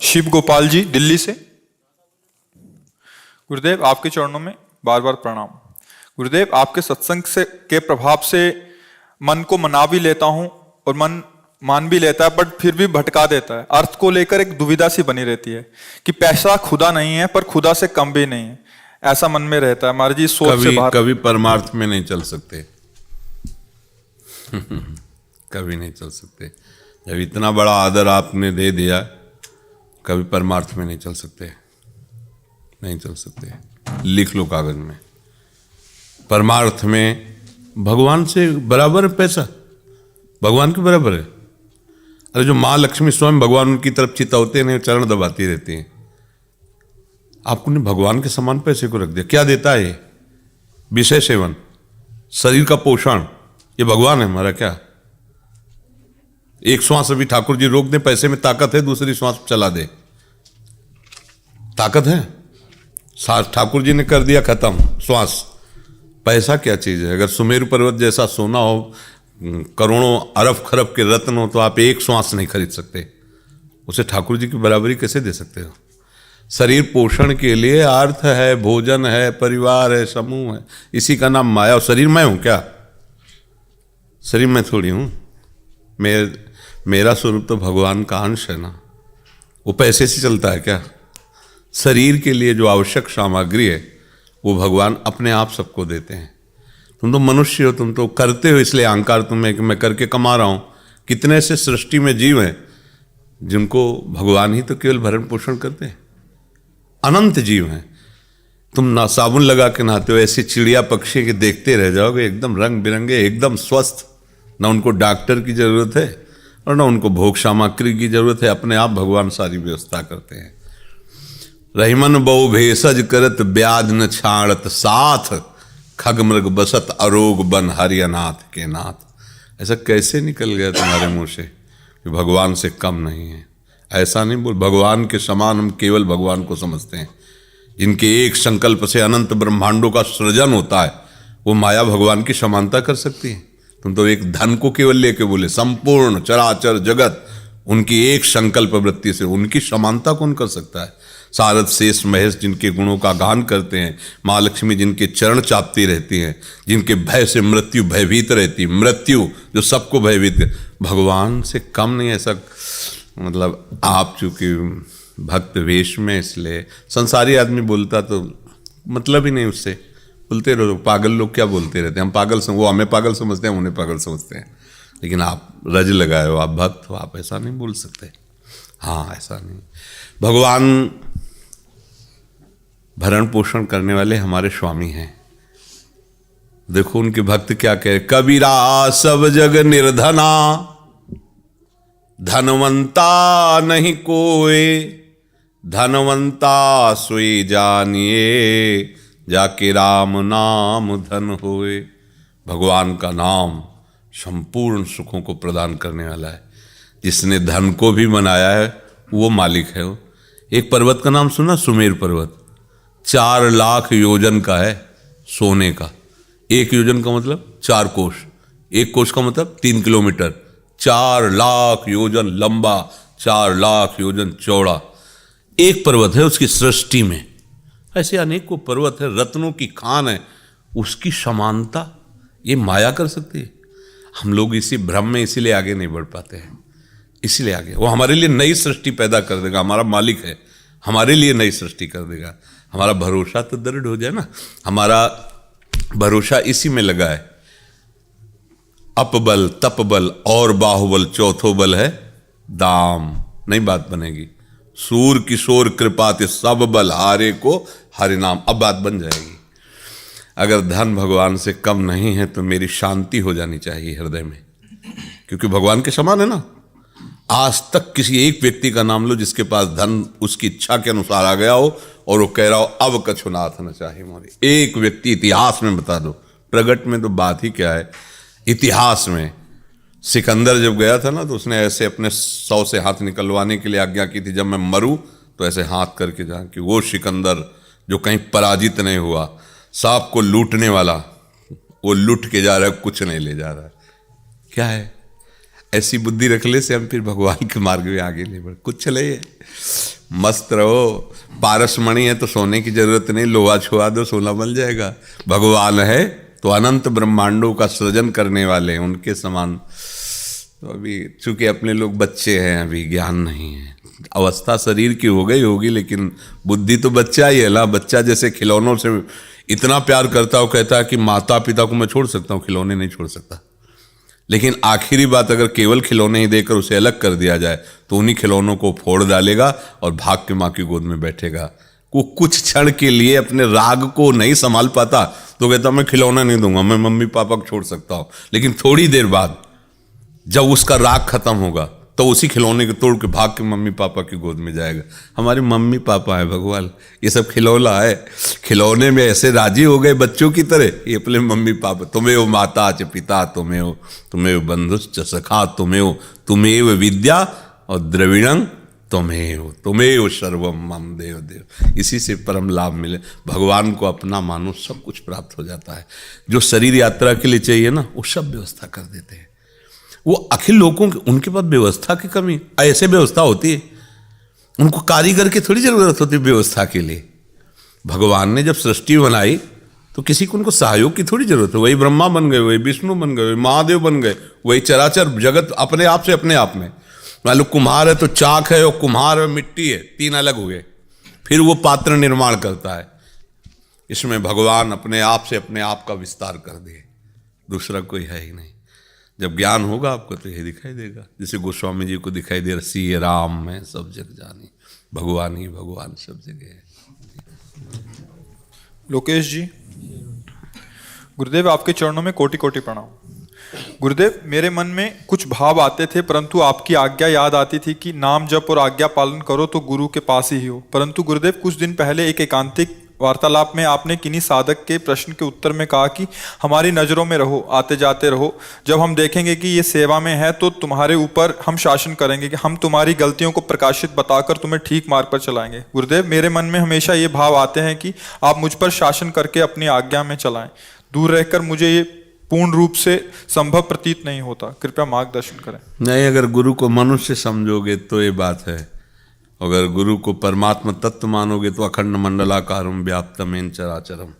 शिव गोपाल जी दिल्ली से। गुरुदेव आपके चरणों में बार बार प्रणाम। गुरुदेव आपके सत्संग से के प्रभाव से मन को मना भी लेता हूं और मन मान भी लेता है, बट फिर भी भटका देता है। अर्थ को लेकर एक दुविधा सी बनी रहती है कि पैसा खुदा नहीं है पर खुदा से कम भी नहीं है, ऐसा मन में रहता है। महाराज जी सोच से बाहर कभी परमार्थ में नहीं चल सकते कभी नहीं चल सकते। जब इतना बड़ा आदर आपने दे दिया, कभी परमार्थ में नहीं चल सकते, नहीं चल सकते। लिख लो कागज में, परमार्थ में भगवान से बराबर है पैसा, भगवान के बराबर है। अरे जो माँ लक्ष्मी स्वयं भगवान उनकी तरफ चितौते नहीं, चरण दबाती रहती हैं। आपने भगवान के समान पैसे को रख दिया। क्या देता है ये? विषय सेवन, शरीर का पोषण, ये भगवान है हमारा क्या? एक श्वास अभी ठाकुर जी रोक दे, पैसे में ताकत है, दूसरी श्वास चला दे, ताकत है। ठाकुर जी ने कर दिया खत्म श्वास। पैसा क्या चीज है? अगर सुमेरु पर्वत जैसा सोना हो, करोड़ों अरब खरब के रत्न हो, तो आप एक श्वास नहीं खरीद सकते। उसे ठाकुर जी की बराबरी कैसे दे सकते हो? शरीर पोषण के लिए अर्थ है, भोजन है, परिवार है, समूह है, इसी का नाम माया। और शरीर मैं हूं क्या? शरीर मैं थोड़ी हूं। मेरा स्वरूप तो भगवान का अंश है ना। वो पैसे से चलता है क्या? शरीर के लिए जो आवश्यक सामग्री है वो भगवान अपने आप सबको देते हैं। तुम तो मनुष्य हो, तुम तो करते हो, इसलिए अहंकार तुम्हें कि मैं करके कमा रहा हूं। कितने से सृष्टि में जीव हैं जिनको भगवान ही तो केवल भरण पोषण करते हैं। अनंत जीव हैं। तुम ना साबुन लगा के नहाते हो, ऐसी चिड़िया पक्षी के देखते रह जाओगे, एकदम रंग बिरंगे, एकदम स्वस्थ। ना उनको डॉक्टर की जरूरत है और ना उनको भोग सामग्री की जरूरत है, अपने आप भगवान सारी व्यवस्था करते हैं। रहीमन बहु भेषज करत ब्याज न छाड़त साथ, खग मृग बसत अरोग बन हरि अनाथ के नाथ। ऐसा कैसे निकल गया तुम्हारे मुंह से कि भगवान से कम नहीं है? ऐसा नहीं बोल। भगवान के समान हम केवल भगवान को समझते हैं। जिनके एक संकल्प से अनंत ब्रह्मांडों का सृजन होता है, वो माया भगवान की समानता कर सकती है? तुम तो एक धन को केवल लेके बोले। संपूर्ण चराचर जगत उनकी एक संकल्प वृत्ति से, उनकी समानता कौन कर सकता है? सारद शेष महेश जिनके गुणों का गान करते हैं, माँ लक्ष्मी जिनके चरण चापती रहती हैं, जिनके भय से मृत्यु भयभीत रहती है, मृत्यु जो सबको भयभीत कर, भगवान से कम नहीं। ऐसा मतलब आप चूंकि भक्त वेश में, इसलिए संसारी आदमी बोलता तो मतलब ही नहीं, उससे बोलते रहो। पागल लोग क्या बोलते रहते हैं, हम पागल वो हमें पागल समझते हैं, उन्हें पागल समझते हैं। लेकिन आप रज लगाए हो, आप भक्त हो, आप ऐसा नहीं बोल सकते। हाँ, ऐसा नहीं। भगवान भरण पोषण करने वाले हमारे स्वामी हैं। देखो उनके भक्त क्या कहे, कबीरा सब जग निर्धना, धनवंता नहीं कोई, धनवंता सोई जानिए, जाके राम नाम धन होए। भगवान का नाम संपूर्ण सुखों को प्रदान करने वाला है। जिसने धन को भी बनाया है वो मालिक है। वो एक पर्वत का नाम सुना, सुमेर पर्वत। 4 लाख योजन का है सोने का। 1 योजन का मतलब 4 कोष, 1 कोष का मतलब 3 किलोमीटर। 4 लाख योजन लंबा, 4 लाख योजन चौड़ा एक पर्वत है उसकी सृष्टि में। ऐसे अनेकों पर्वत है, रत्नों की खान है। उसकी समानता ये माया कर सकती है? हम लोग इसी भ्रम में इसीलिए आगे नहीं बढ़ पाते हैं। इसीलिए आगे वो हमारे लिए नई सृष्टि पैदा कर देगा। हमारा मालिक है, हमारे लिए नई सृष्टि कर देगा। हमारा भरोसा तो दृढ़ हो जाए ना। हमारा भरोसा इसी में लगा है। अपबल तपबल और बाहुबल, चौथो बल है दाम। नहीं बात बनेगी। सूर किशोर कृपाति सब बल हारे को हरि नाम। अब बात बन जाएगी। अगर धन भगवान से कम नहीं है तो मेरी शांति हो जानी चाहिए हृदय में, क्योंकि भगवान के समान है ना। आज तक किसी एक व्यक्ति का नाम लो जिसके पास धन उसकी इच्छा के अनुसार आ गया हो और वो कह रहा हो अब कछु नाथ न चाहिए मोरी। एक व्यक्ति इतिहास में बता दो। प्रगट में तो बात ही क्या है, इतिहास में सिकंदर जब गया था ना, तो उसने ऐसे अपने 100 से हाथ निकलवाने के लिए आज्ञा की थी, जब मैं मरूं तो ऐसे हाथ करके जा, कि वो सिकंदर जो कहीं पराजित नहीं हुआ, सांप को लूटने वाला, वो लूट के जा रहा है, कुछ नहीं ले जा रहा है। क्या है? ऐसी बुद्धि रखने से हम फिर भगवान के मार्ग में आगे नहीं बढ़। कुछ चले मस्त रहो। पारसमणि है तो सोने की जरूरत नहीं, लोहा छुआ दो सोना बन जाएगा। भगवान है तो अनंत ब्रह्मांडों का सृजन करने वाले हैं, उनके समान। तो अभी चूंकि अपने लोग बच्चे हैं, अभी ज्ञान नहीं है। अवस्था शरीर की हो गई होगी, लेकिन बुद्धि तो बच्चा ही है ना। बच्चा जैसे खिलौनों से इतना प्यार करता हो, कहता है कि माता पिता को मैं छोड़ सकता हूँ, खिलौने नहीं छोड़ सकता। लेकिन आखिरी बात, अगर केवल खिलौने ही देकर उसे अलग कर दिया जाए तो उन्हीं खिलौनों को फोड़ डालेगा और भाग के माँ की गोद में बैठेगा। वो कुछ क्षण के लिए अपने राग को नहीं संभाल पाता तो कहता मैं खिलौना नहीं दूंगा, मैं मम्मी पापा को छोड़ सकता हूँ। लेकिन थोड़ी देर बाद जब उसका राग खत्म होगा तो उसी खिलौने को तोड़ के भाग के मम्मी पापा की गोद में जाएगा। हमारे मम्मी पापा है भगवान, ये सब खिलौना है। खिलौने में ऐसे राजी हो गए बच्चों की तरह, ये अपने मम्मी पापा, तुम्हें वो माता च पिता, तुम्हें वो बंधुश्च सखा, तुम्हें वो विद्या और द्रविणं तुम्हें वो सर्वम मम देव देव। इसी से परम लाभ मिले। भगवान को अपना मानो, सब कुछ प्राप्त हो जाता है। जो शरीर यात्रा के लिए चाहिए ना, वो सब व्यवस्था कर देते हैं। वो अखिल लोगों के, उनके पास व्यवस्था की कमी, ऐसे व्यवस्था होती है। उनको कारीगर की थोड़ी जरूरत होती है व्यवस्था के लिए। भगवान ने जब सृष्टि बनाई तो किसी को उनको सहयोग की थोड़ी जरूरत है। वही ब्रह्मा बन गए, वही विष्णु बन गए, वही महादेव बन गए, वही चराचर जगत अपने आप से अपने आप में। मान लो कुम्हार है तो चाक है, और कुम्हार है मिट्टी है, तीन अलग हुए। फिर वो पात्र निर्माण करता है। इसमें भगवान अपने आप से अपने आप का विस्तार कर दे, दूसरा कोई है ही नहीं। जब ज्ञान होगा आपको तो यही दिखाई देगा। जैसे गोस्वामी जी को दिखाई दे रहा, सी राम में सब जग जानी, भगवान ही भगवान सब जगह है। लोकेश जी, गुरुदेव आपके चरणों में कोटि कोटि प्रणाम। गुरुदेव, मेरे मन में कुछ भाव आते थे, परंतु आपकी आज्ञा याद आती थी कि नाम जप और आज्ञा पालन करो तो गुरु के पास ही हो। परंतु गुरुदेव, कुछ दिन पहले एक एकांतिक वार्तालाप में आपने किन्हीं साधक के प्रश्न के उत्तर में कहा कि हमारी नज़रों में रहो, आते जाते रहो। जब हम देखेंगे कि ये सेवा में है तो तुम्हारे ऊपर हम शासन करेंगे, कि हम तुम्हारी गलतियों को प्रकाशित बताकर तुम्हें ठीक मार्ग पर चलाएंगे। गुरुदेव, मेरे मन में हमेशा ये भाव आते हैं कि आप मुझ पर शासन करके अपनी आज्ञा में चलाएं। दूर रहकर मुझे ये पूर्ण रूप से संभव प्रतीत नहीं होता। कृपया मार्गदर्शन करें। नहीं, अगर गुरु को मनुष्य समझोगे तो ये बात है। अगर गुरु को परमात्मा तत्व मानोगे तो अखंड मंडलाकारम व्याप्तमेन चराचरम।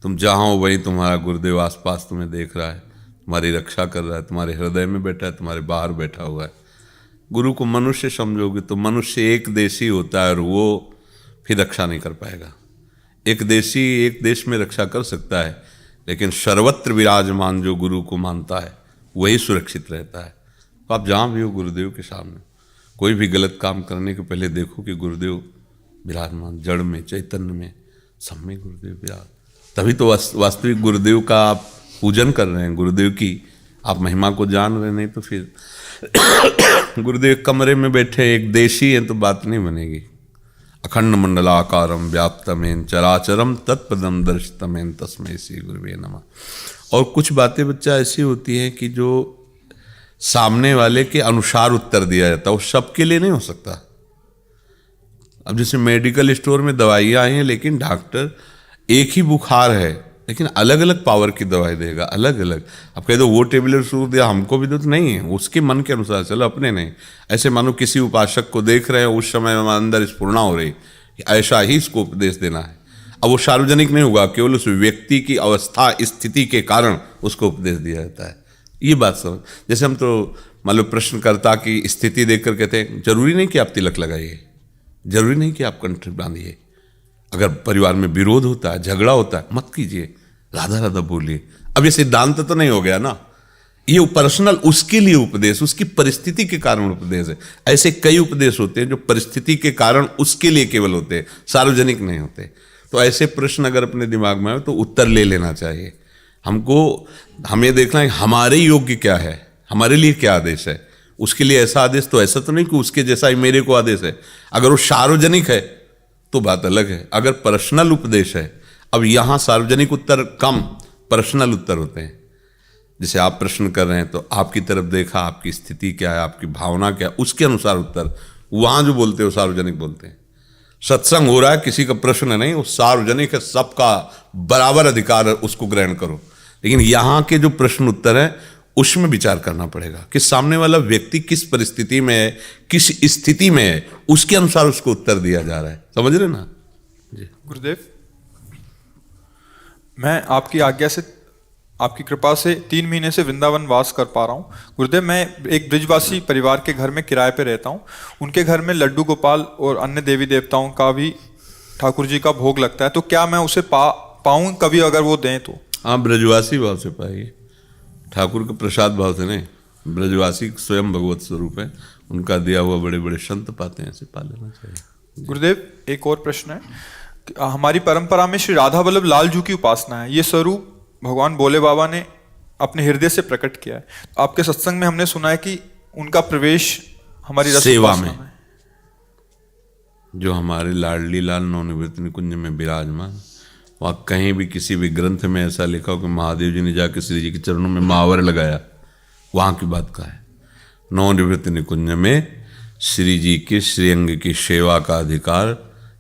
तुम जहाँ हो वही तुम्हारा गुरुदेव आसपास तुम्हें देख रहा है, तुम्हारी रक्षा कर रहा है, तुम्हारे हृदय में बैठा है, तुम्हारे बाहर बैठा हुआ है। गुरु को मनुष्य समझोगे तो मनुष्य एक देशी होता है और वो फिर रक्षा नहीं कर पाएगा। एक देशी एक देश में रक्षा कर सकता है, लेकिन सर्वत्र विराजमान जो गुरु को मानता है वही सुरक्षित रहता है। तो आप जहाँ भी हो गुरुदेव के सामने, कोई भी गलत काम करने के पहले देखो कि गुरुदेव विराजमान, जड़ में, चैतन्य में, सब में गुरुदेव विराज। तभी तो वास्तविक गुरुदेव का आप पूजन कर रहे हैं, गुरुदेव की आप महिमा को जान रहे। नहीं तो फिर गुरुदेव कमरे में बैठे एक देशी है तो बात नहीं बनेगी। अखंड मंडलाकारम व्याप्तमेन चराचरम तत्पदम दर्शितमेन तस्मै श्री गुरुवे नमः। और कुछ बातें बच्चा ऐसी होती हैं कि जो सामने वाले के अनुसार उत्तर दिया जाता है, वो सबके लिए नहीं हो सकता। अब जैसे मेडिकल स्टोर में दवाइयाँ आई हैं, लेकिन डॉक्टर एक ही बुखार है लेकिन अलग अलग पावर की दवाई देगा, अलग अलग। अब कह दो वो टेबलेट सूट दिया हमको भी, तो नहीं है, उसके मन के अनुसार चलो, अपने नहीं। ऐसे मानो किसी उपासक को देख रहे हैं, उस समय अंदर स्फुरणा हो रही, ऐसा ही इसको उपदेश देना है। अब वो सार्वजनिक नहीं होगा, केवल उस व्यक्ति की अवस्था स्थिति के कारण उसको उपदेश दिया जाता है। ये बात समझ। जैसे हम तो मान लो प्रश्नकर्ता की स्थिति देखकर कहते हैं जरूरी नहीं कि आप तिलक लगाइए, जरूरी नहीं कि आप कंठ बांधिए। अगर परिवार में विरोध होता है, झगड़ा होता है, मत कीजिए, राधा राधा बोलिए। अब ये सिद्धांत तो नहीं हो गया ना, ये पर्सनल उसके लिए उपदेश, उसकी परिस्थिति के कारण उपदेश है। ऐसे कई उपदेश होते हैं जो परिस्थिति के कारण उसके लिए केवल होते हैं, सार्वजनिक नहीं होते। तो ऐसे प्रश्न अगर अपने दिमाग में आए तो उत्तर ले लेना चाहिए। हमें देखना है हमारे योग्य क्या है, हमारे लिए क्या आदेश है। उसके लिए ऐसा आदेश तो ऐसा तो नहीं कि उसके जैसा ही मेरे को आदेश है। अगर वो सार्वजनिक है तो बात अलग है, अगर पर्सनल उपदेश है। अब यहाँ सार्वजनिक उत्तर कम, पर्सनल उत्तर होते हैं। जैसे आप प्रश्न कर रहे हैं तो आपकी तरफ देखा, आपकी स्थिति क्या है, आपकी भावना क्या है, उसके अनुसार उत्तर। वहाँ जो बोलते हैं वो सार्वजनिक बोलते हैं। सत्संग हो रहा है, किसी का प्रश्न नहीं, वो सार्वजनिक है, सबका बराबर अधिकार है, उसको ग्रहण करो। लेकिन यहाँ के जो प्रश्न उत्तर हैं उसमें विचार करना पड़ेगा कि सामने वाला व्यक्ति किस परिस्थिति में है, किस स्थिति में है, उसके अनुसार उसको उत्तर दिया जा रहा है। समझ रहे ना जी। गुरुदेव, मैं आपकी आज्ञा से, आपकी कृपा से 3 महीने से वृंदावन वास कर पा रहा हूँ। गुरुदेव, मैं एक ब्रिजवासी परिवार के घर में किराए पे रहता हूँ। उनके घर में लड्डू गोपाल और अन्य देवी देवताओं का भी ठाकुर जी का भोग लगता है, तो क्या मैं उसे पाऊँ कभी, अगर वो दें तो? हाँ, ब्रजवासी भाव से पाइए, ठाकुर के प्रसाद भाव से नहीं। ब्रजवासी स्वयं भगवत स्वरूप है, उनका दिया हुआ बड़े बड़े संत पाते हैं, ऐसे पा लेना चाहिए। गुरुदेव, एक और प्रश्न है। हमारी परंपरा में श्री राधा वल्लभ लाल जी की उपासना है। ये स्वरूप भगवान भोले बाबा ने अपने हृदय से प्रकट किया है। आपके सत्संग में हमने सुना है कि उनका प्रवेश हमारी रस सेवा उपासना में, जो हमारे लाडली लाल नवनिवृत्त निकुंज में विराजमान, वहाँ कहीं भी किसी भी ग्रंथ में ऐसा लिखा हो कि महादेव जी ने जाकर श्री जी के चरणों में महावर लगाया, वहाँ की बात का है। नवनिवृत्त निकुंज में श्री जी के श्रीअंग की सेवा का अधिकार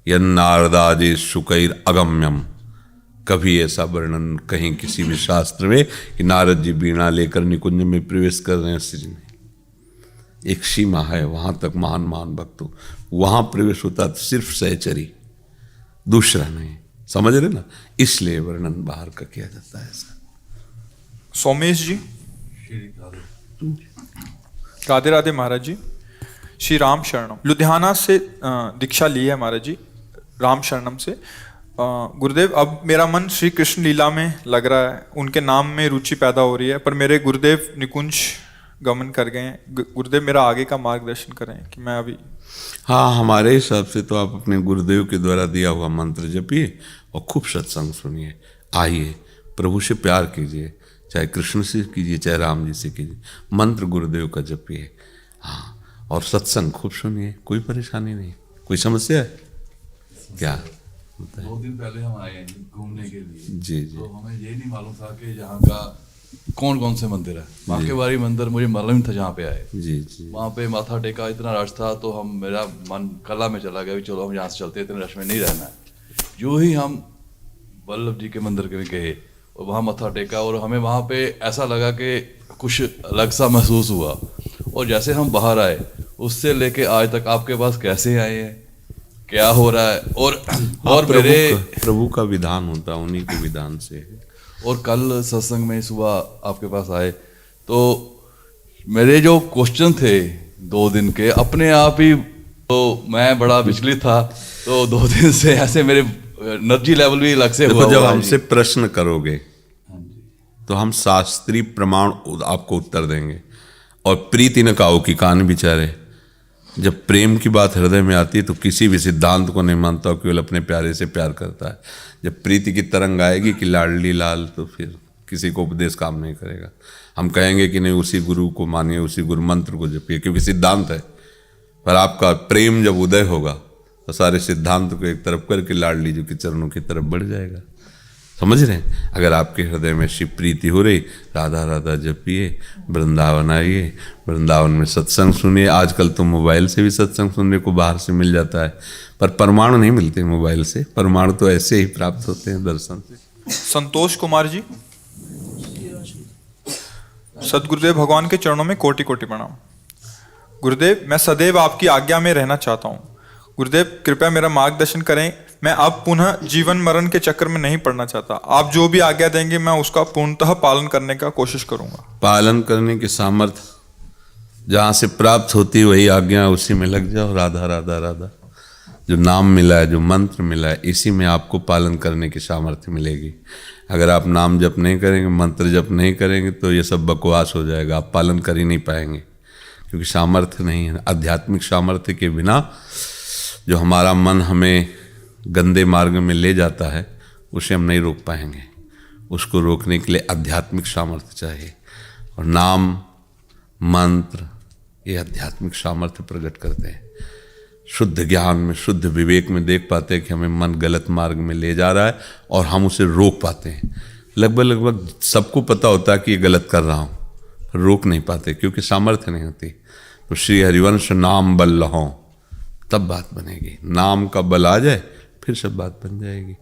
यन्नारदादि सुकैर अगम्यम, कभी ऐसा वर्णन कहीं किसी भी शास्त्र में कि नारद जी बीणा लेकर निकुंज में प्रवेश कर रहे हैं, श्री जी ने। एक सीमा है, वहां तक महान महान भक्तों वहां प्रवेश होता तो सिर्फ सहचरी, दूसरा नहीं। समझ रहे ना, इसलिए वर्णन बाहर का किया जाता है ऐसा। सोमेश जी, राधे राधे महाराज जी। श्री राम शरणम, लुधियाना से दीक्षा ली है महाराज जी, राम शरणम से। गुरुदेव, अब मेरा मन श्री कृष्ण लीला में लग रहा है, उनके नाम में रुचि पैदा हो रही है, पर मेरे गुरुदेव निकुंज गमन कर गए हैं। गुरुदेव, मेरा आगे का मार्गदर्शन करें कि मैं अभी। हाँ, हमारे हिसाब से तो आप अपने गुरुदेव के द्वारा दिया हुआ मंत्र जपिए और खूब सत्संग सुनिए। आइए, प्रभु से प्यार कीजिए, चाहे कृष्ण से कीजिए चाहे राम जी से कीजिए, मंत्र गुरुदेव का जपिए। हाँ, और सत्संग खूब सुनिए, कोई परेशानी नहीं। कोई समस्या है क्या? 2 दिन पहले हम आए हैं घूमने के लिए जी जी। तो हमें ये नहीं मालूम था कि यहाँ का कौन कौन से मंदिर है। बांकेबारी मंदिर मुझे मालूम था जहाँ पे आए। जी जी। वहाँ पे माथा टेका, इतना रश था तो मेरा मन कला में चला गया, चलो हम यहाँ से चलते, इतने रश में नहीं रहना है। जो ही हम वल्लभ जी के मंदिर के गए और वहाँ मत्था टेका, और हमें वहाँ पे ऐसा लगा कि कुछ अलग सा महसूस हुआ। और जैसे हम बाहर आए, उससे लेके आज तक आपके पास कैसे आए हैं, क्या हो रहा है, और प्रभु का विधान होता है, उन्हीं के विधान से है। और कल सत्संग में सुबह आपके पास आए तो मेरे जो क्वेश्चन थे 2 दिन के, अपने आप ही, तो मैं बड़ा विचलित था। तो 2 दिन से ऐसे मेरे एनर्जी लेवल भी अलग से हुआ। जब हमसे प्रश्न करोगे तो हम शास्त्रीय प्रमाण आपको उत्तर देंगे। और प्रीति न काऊ की कान बिचारे, जब प्रेम की बात हृदय में आती है तो किसी भी सिद्धांत को नहीं मानता, केवल अपने प्यारे से प्यार करता है। जब प्रीति की तरंग आएगी कि लाडली लाल, तो फिर किसी को उपदेश काम नहीं करेगा। हम कहेंगे कि नहीं, उसी गुरु को मानिए, उसी गुरु मंत्र को जपिए, क्योंकि सिद्धांत है। पर आपका प्रेम जब उदय होगा तो सारे सिद्धांत को एक तरफ करके लाडली जी के चरणों की तरफ बढ़ जाएगा। समझ रहे हैं? अगर आपके हृदय में शिव प्रीति हो रही, राधा राधा जपिए, वृंदावन आइए, वृंदावन में सत्संग सुनिए। आजकल तो मोबाइल से भी सत्संग सुनने को बाहर से मिल जाता है, पर परमाणु नहीं मिलते मोबाइल से। परमाणु तो ऐसे ही प्राप्त होते हैं दर्शन से। संतोष कुमार जी, सदगुरुदेव भगवान के चरणों में कोटि कोटि प्रणाम। गुरुदेव, मैं सदैव आपकी आज्ञा में रहना चाहता हूँ। गुरुदेव, कृपया मेरा मार्गदर्शन करें। मैं अब पुनः जीवन मरण के चक्कर में नहीं पड़ना चाहता। आप जो भी आज्ञा देंगे मैं उसका पूर्णतः पालन करने का कोशिश करूंगा। पालन करने की सामर्थ्य जहाँ से प्राप्त होती है वही आज्ञा, उसी में लग जाओ। राधा राधा राधा, जो नाम मिला है, जो मंत्र मिला है, इसी में आपको पालन करने की सामर्थ्य मिलेगी। अगर आप नाम जप नहीं करेंगे, मंत्र जप नहीं करेंगे, तो ये सब बकवास हो जाएगा, आप पालन कर ही नहीं पाएंगे, क्योंकि सामर्थ्य नहीं है। आध्यात्मिक सामर्थ्य के बिना जो हमारा मन हमें गंदे मार्ग में ले जाता है, उसे हम नहीं रोक पाएंगे। उसको रोकने के लिए आध्यात्मिक सामर्थ्य चाहिए, और नाम मंत्र ये आध्यात्मिक सामर्थ्य प्रकट करते हैं। शुद्ध ज्ञान में, शुद्ध विवेक में देख पाते हैं कि हमें मन गलत मार्ग में ले जा रहा है, और हम उसे रोक पाते हैं। लगभग सबको पता होता है कि ये गलत कर रहा हूँ, पर रोक नहीं पाते क्योंकि सामर्थ्य नहीं होती। तो श्री हरिवंश नाम बल लहों, तब बात बनेगी। नाम का बल आ जाए फिर सब बात बन जाएगी।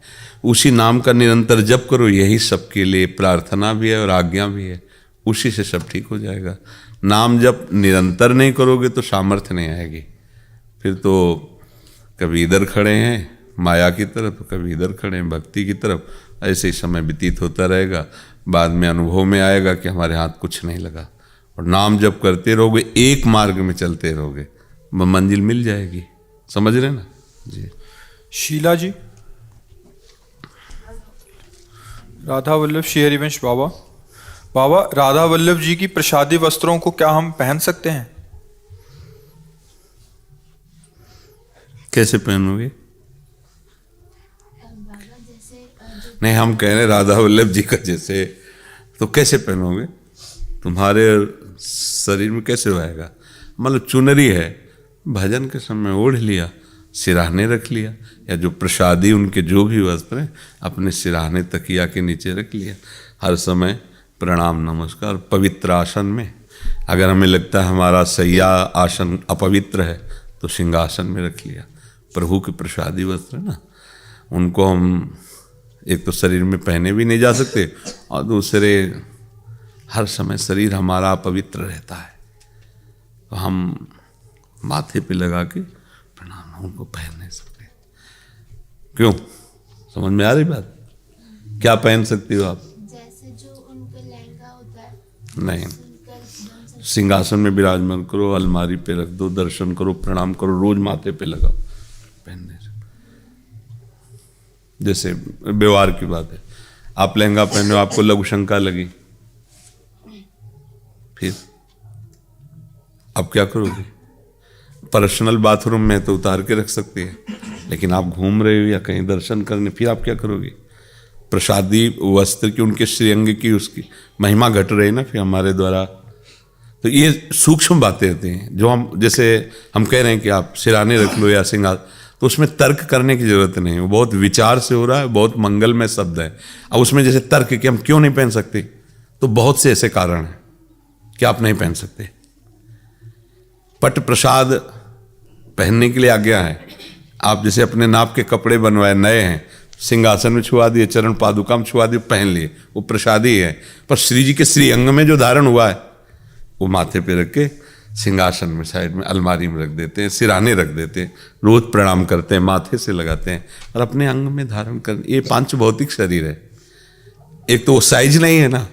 उसी नाम का निरंतर जप करो, यही सबके लिए प्रार्थना भी है और आज्ञा भी है। उसी से सब ठीक हो जाएगा। नाम जब निरंतर नहीं करोगे तो सामर्थ्य नहीं आएगी। फिर तो कभी इधर खड़े हैं माया की तरफ, कभी इधर खड़े हैं भक्ति की तरफ, ऐसे ही समय व्यतीत होता रहेगा। बाद में अनुभव में आएगा कि हमारे हाथ कुछ नहीं लगा। और नाम जब करते रहोगे, एक मार्ग में चलते रहोगे, मंजिल मिल जाएगी। समझ रहे ना जी। शीला जी, राधा वल्लभ श्री हरिवंश बाबा, बाबा राधा वल्लभ जी की प्रसादी वस्त्रों को क्या हम पहन सकते हैं? कैसे पहनोगे? नहीं, हम कह रहे राधा वल्लभ जी का जैसे, तो कैसे पहनोगे? तुम्हारे शरीर में कैसे आएगा? मतलब चुनरी है, भजन के समय ओढ़ लिया, सिराहने रख लिया, या जो प्रसादी उनके जो भी वस्त्र हैं अपने सिराहने तकिया के नीचे रख लिया। हर समय प्रणाम नमस्कार पवित्र आसन में। अगर हमें लगता है हमारा सैया आसन अपवित्र है तो सिंहासन में रख लिया। प्रभु के प्रसादी वस्त्र ना, उनको हम एक तो शरीर में पहने भी नहीं जा सकते, और दूसरे हर समय शरीर हमारा अपवित्र रहता है, तो हम माथे पे लगा के प्रणाम उनको पहन नहीं सकते। क्यों? समझ में आ रही बात? क्या पहन सकती हो आप? जैसे जो उनका लहंगा होता है, नहीं, सिंहासन में विराजमान करो, अलमारी पे रख दो, दर्शन करो, प्रणाम करो, रोज माथे पे लगाओ, पहन नहीं सकते। जैसे व्यवहार की बात है, आप लहंगा पहने हो, आपको लघु शंका लगी, फिर आप क्या करोगे? पर्सनल बाथरूम में तो उतार के रख सकते हैं, लेकिन आप घूम रहे हो या कहीं दर्शन करने, फिर आप क्या करोगे? प्रसादी वस्त्र की, उनके श्रीअंग की उसकी महिमा घट रही ना फिर हमारे द्वारा। तो ये सूक्ष्म बातें होती हैं जो हम, जैसे हम कह रहे हैं कि आप सिराने रख लो या सिंगार, तो उसमें तर्क करने की जरूरत नहीं है, वो बहुत विचार से हो रहा है, बहुत मंगलमय शब्द है। अब उसमें जैसे तर्क कि हम क्यों नहीं पहन सकते, तो बहुत से ऐसे कारण हैं कि आप नहीं पहन सकते। पट प्रसाद पहनने के लिए आज्ञा है। आप जैसे अपने नाप के कपड़े बनवाए, नए हैं, सिंहासन में छुआ दिए, चरण पादुका में छुआ दिए, पहन लिए, वो प्रसादी है। पर श्री जी के श्री अंग में जो धारण हुआ है वो माथे पे रख के सिंहासन में साइड में अलमारी में रख देते हैं, सिराने रख देते हैं, रोज प्रणाम करते हैं, माथे से लगाते हैं, और अपने अंग में धारण कर। ये पांच भौतिक शरीर है। एक तो वो साइज नहीं है ना,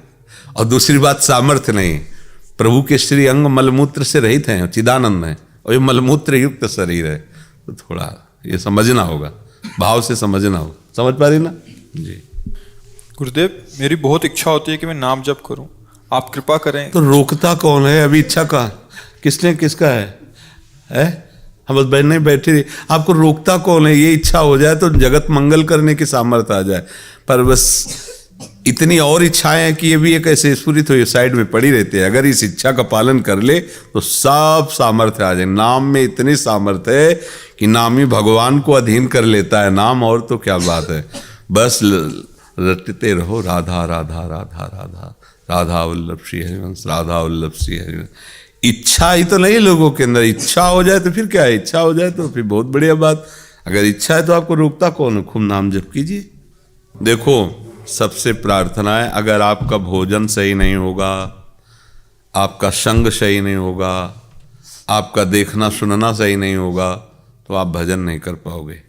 और दूसरी बात सामर्थ्य नहीं। प्रभु के श्री अंग मलमूत्र से रहित हैं, चिदानंद है, और ये मलमूत्र युक्त शरीर है। तो थोड़ा ये समझना होगा, भाव से समझना होगा। समझ पा रही ना जी? गुरुदेव, मेरी बहुत इच्छा होती है कि मैं नाम जप करूं, आप कृपा करें। तो रोकता कौन है? अभी इच्छा का किसने, किसका है? हम बस बैठने बैठे, आपको रोकता कौन है? ये इच्छा हो जाए तो जगत मंगल करने की सामर्थ्य आ जाए। पर बस इतनी और इच्छाएं हैं कि ये भी एक ऐसे स्फुरित हुई साइड में पड़ी रहती है। अगर इस इच्छा का पालन कर ले तो सब सामर्थ्य आ जाए। नाम में इतनी सामर्थ्य है कि नाम ही भगवान को अधीन कर लेता है नाम, और तो क्या बात है। बस रटते रहो राधा राधा राधा राधा, राधा वल्लभ श्री हरिवंश, राधा वल्लभ श्री हरिवंश। इच्छा ही तो नहीं लोगों के अंदर। इच्छा हो जाए तो फिर क्या है? इच्छा हो जाए तो फिर बहुत बढ़िया बात। अगर इच्छा है तो आपको रोकता कौन है? खूब नाम जप कीजिए। देखो, सबसे प्रार्थना है, अगर आपका भोजन सही नहीं होगा, आपका संग सही नहीं होगा, आपका देखना सुनना सही नहीं होगा, तो आप भजन नहीं कर पाओगे।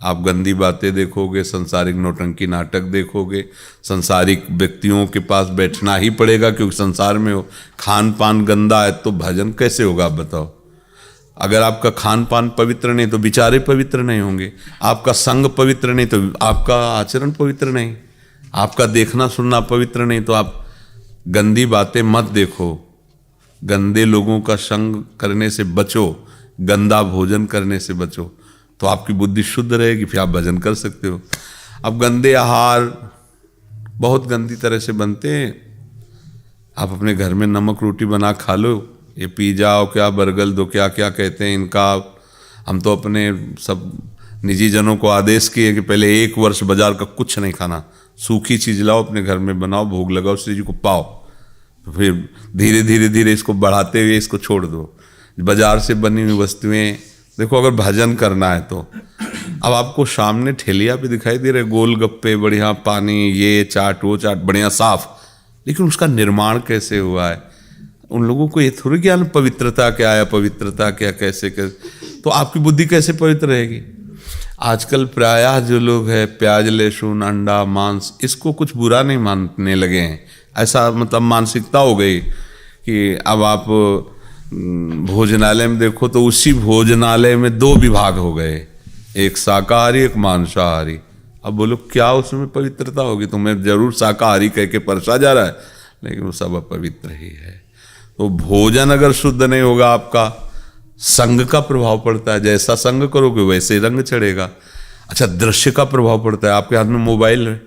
आप गंदी बातें देखोगे, संसारिक नौटंकी नाटक देखोगे, संसारिक व्यक्तियों के पास बैठना ही पड़ेगा, क्योंकि संसार में हो। खान पान गंदा है तो भजन कैसे होगा आप बताओ? अगर आपका खान पान पवित्र नहीं तो विचारे पवित्र नहीं होंगे, आपका संग पवित्र नहीं तो आपका आचरण पवित्र नहीं, आपका देखना सुनना पवित्र नहीं तो आप गंदी बातें मत देखो, गंदे लोगों का संग करने से बचो, गंदा भोजन करने से बचो, तो आपकी बुद्धि शुद्ध रहेगी, फिर आप भजन कर सकते हो। अब गंदे आहार बहुत गंदी तरह से बनते हैं। आप अपने घर में नमक रोटी बना खा लो, ये पिज़्ज़ा और क्या बर्गर दो क्या क्या कहते हैं इनका। हम तो अपने सब निजी जनों को आदेश किए कि पहले 1 वर्ष बाजार का कुछ नहीं खाना, सूखी चीज़ लाओ अपने घर में बनाओ, भोग लगाओ, श्री जी को पाओ, तो फिर धीरे धीरे धीरे इसको बढ़ाते हुए इसको छोड़ दो। बाजार से बनी हुई वस्तुएं देखो, अगर भजन करना है तो अब आपको सामने ठेलिया पे दिखाई दे रहे गोल गप्पे, बढ़िया पानी, ये चाट वो चाट, बढ़िया साफ, लेकिन उसका निर्माण कैसे हुआ है उन लोगों को ये थोड़ी ज्ञान पवित्रता क्या है, पवित्रता क्या, कैसे कैसे, तो आपकी बुद्धि कैसे पवित्र रहेगी। आजकल प्रायः जो लोग हैं प्याज, लहसुन, अंडा, मांस इसको कुछ बुरा नहीं मानने लगे हैं। ऐसा मतलब मानसिकता हो गई कि अब आप भोजनालय में देखो तो उसी भोजनालय में 2 विभाग हो गए, एक शाकाहारी एक मांसाहारी। अब बोलो क्या उसमें पवित्रता होगी। तुम्हें जरूर शाकाहारी कह के परसा जा रहा है, लेकिन वो सब अपवित्र ही है। तो भोजन अगर शुद्ध नहीं होगा, आपका संग का प्रभाव पड़ता है। जैसा संग करोगे वैसे ही रंग चढ़ेगा। अच्छा, दृश्य का प्रभाव पड़ता है। आपके हाथ में मोबाइल है,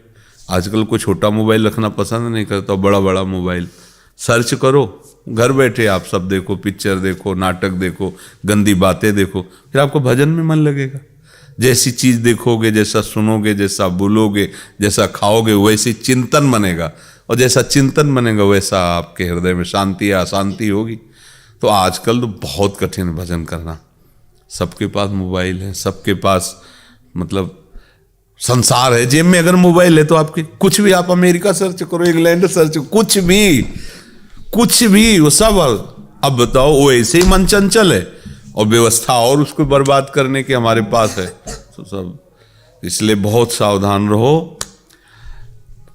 आजकल कोई छोटा मोबाइल रखना पसंद नहीं करता, बड़ा बड़ा मोबाइल। सर्च करो, घर बैठे आप सब देखो, पिक्चर देखो, नाटक देखो, गंदी बातें देखो, फिर आपको भजन में मन लगेगा। जैसी चीज देखोगे, जैसा सुनोगे, जैसा बोलोगे, जैसा खाओगे, वैसी चिंतन बनेगा, और जैसा चिंतन बनेगा वैसा आपके हृदय में शांति या अशांति होगी। तो आजकल तो बहुत कठिन भजन करना। सबके पास मोबाइल है, सबके पास मतलब संसार है जेब में। अगर मोबाइल है तो आपके कुछ भी, आप अमेरिका सर्च करो, इंग्लैंड सर्च, कुछ भी वो सब। अब बताओ, वो ऐसे ही मन चंचल है और व्यवस्था और उसको बर्बाद करने की हमारे पास है तो सब। इसलिए बहुत सावधान रहो।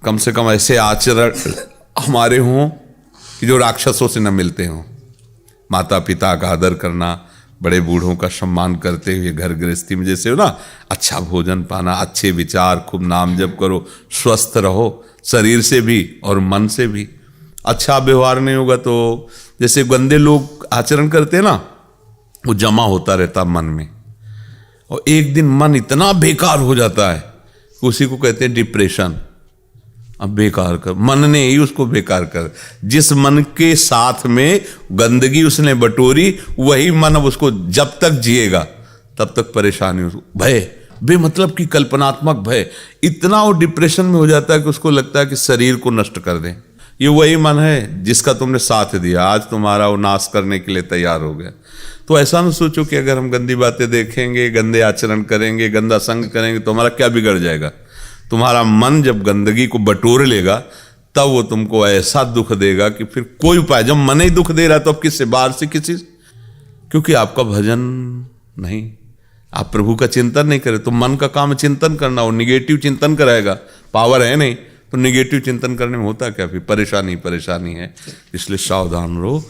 कम से कम ऐसे आचरण हमारे हों कि जो राक्षसों से न मिलते हों। माता पिता का आदर करना, बड़े बूढ़ों का सम्मान करते हुए घर गृहस्थी में जैसे हो ना, अच्छा भोजन पाना, अच्छे विचार, खूब नाम जप करो, स्वस्थ रहो शरीर से भी और मन से भी। अच्छा व्यवहार नहीं होगा तो जैसे गंदे लोग आचरण करते हैं ना, वो जमा होता रहता मन में, और एक दिन मन इतना बेकार हो जाता है, उसी को कहते हैं डिप्रेशन। अब बेकार कर, मन ने ही उसको बेकार कर। जिस मन के साथ में गंदगी उसने बटोरी, वही मन अब उसको जब तक जिएगा तब तक परेशानी हो। भय, बेमतलब की कल्पनात्मक भय, इतना वो डिप्रेशन में हो जाता है कि उसको लगता है कि शरीर को नष्ट कर दें। ये वही मन है जिसका तुमने साथ दिया, आज तुम्हारा वो नाश करने के लिए तैयार हो गया। तो ऐसा ना सोचो कि अगर हम गंदी बातें देखेंगे, गंदे आचरण करेंगे, गंदा संग करेंगे तो हमारा क्या बिगड़ जाएगा। तुम्हारा मन जब गंदगी को बटोर लेगा तब वो तुमको ऐसा दुख देगा कि फिर कोई उपाय, जब मन ही दुख दे रहा है तो अब किससे, बाहर से किसी, क्योंकि आपका भजन नहीं, आप प्रभु का चिंतन नहीं करें। तो मन का काम चिंतन करना, और निगेटिव चिंतन कराएगा, पावर है नहीं तो निगेटिव चिंतन करने में होता क्या, फिर परेशानी है। इसलिए सावधान रहो,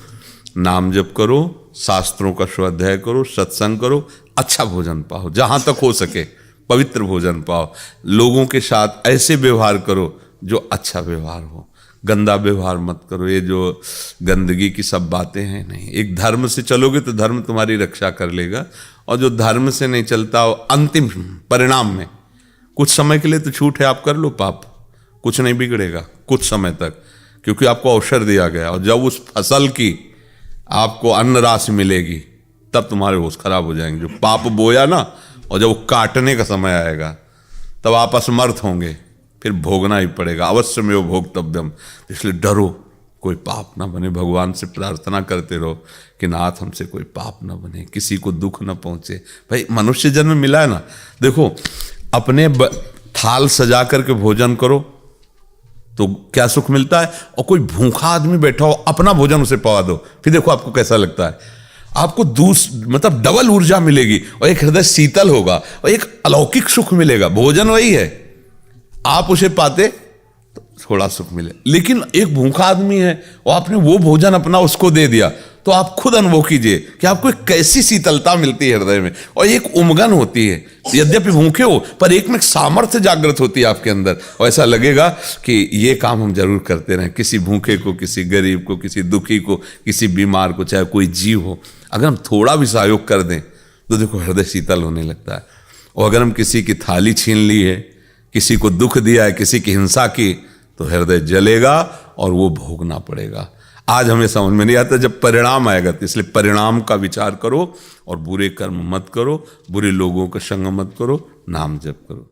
नाम जप करो, शास्त्रों का स्वाध्याय करो, सत्संग करो, अच्छा भोजन पाओ, जहां तक हो सके पवित्र भोजन पाओ। लोगों के साथ ऐसे व्यवहार करो जो अच्छा व्यवहार हो, गंदा व्यवहार मत करो। ये जो गंदगी की सब बातें हैं नहीं, एक धर्म से चलोगे तो धर्म तुम्हारी रक्षा कर लेगा, और जो धर्म से नहीं चलता वो अंतिम परिणाम में, कुछ समय के लिए तो छूट है, आप कर लो पाप, कुछ नहीं बिगड़ेगा कुछ समय तक, क्योंकि आपको अवसर दिया गया। और जब उस फसल की आपको अन्न राशि मिलेगी तब तुम्हारे होश खराब हो जाएंगे। जो पाप बोया ना, और जब वो काटने का समय आएगा तब आप असमर्थ होंगे, फिर भोगना ही पड़ेगा। अवश्य में वो भोगतव्यम। इसलिए डरो, कोई पाप ना बने। भगवान से प्रार्थना करते रहो कि नाथ हमसे कोई पाप ना बने, किसी को दुख ना पहुंचे। भाई मनुष्य जन्म मिला है ना, देखो अपने थाल सजा करके भोजन करो तो क्या सुख मिलता है, और कोई भूखा आदमी बैठा हो अपना भोजन उसे पवा दो, फिर देखो आपको कैसा लगता है। आपको मतलब डबल ऊर्जा मिलेगी, और एक हृदय शीतल होगा, और एक अलौकिक सुख मिलेगा। भोजन वही है, आप उसे पाते तो थोड़ा सुख मिले। लेकिन एक भूखा आदमी है और आपने वो भोजन अपना उसको दे दिया, तो आप खुद अनुभव कीजिए कि आपको एक कैसी शीतलता मिलती है हृदय में, और एक उमगन होती है। यद्यपि भूखे हो पर एक में सामर्थ्य जागृत होती है आपके अंदर, और ऐसा लगेगा कि ये काम हम जरूर करते रहें। किसी भूखे को, किसी गरीब को, किसी दुखी को, किसी बीमार को, चाहे कोई जीव हो, अगर हम थोड़ा भी सहयोग कर दें तो देखो हृदय शीतल होने लगता है। और अगर हम किसी की थाली छीन ली है, किसी को दुख दिया है, किसी की हिंसा की, तो हृदय जलेगा और वो भोगना पड़ेगा। आज हमें समझ में नहीं आता, जब परिणाम आएगा। तो इसलिए परिणाम का विचार करो और बुरे कर्म मत करो, बुरे लोगों का संग मत करो, नाम जप करो।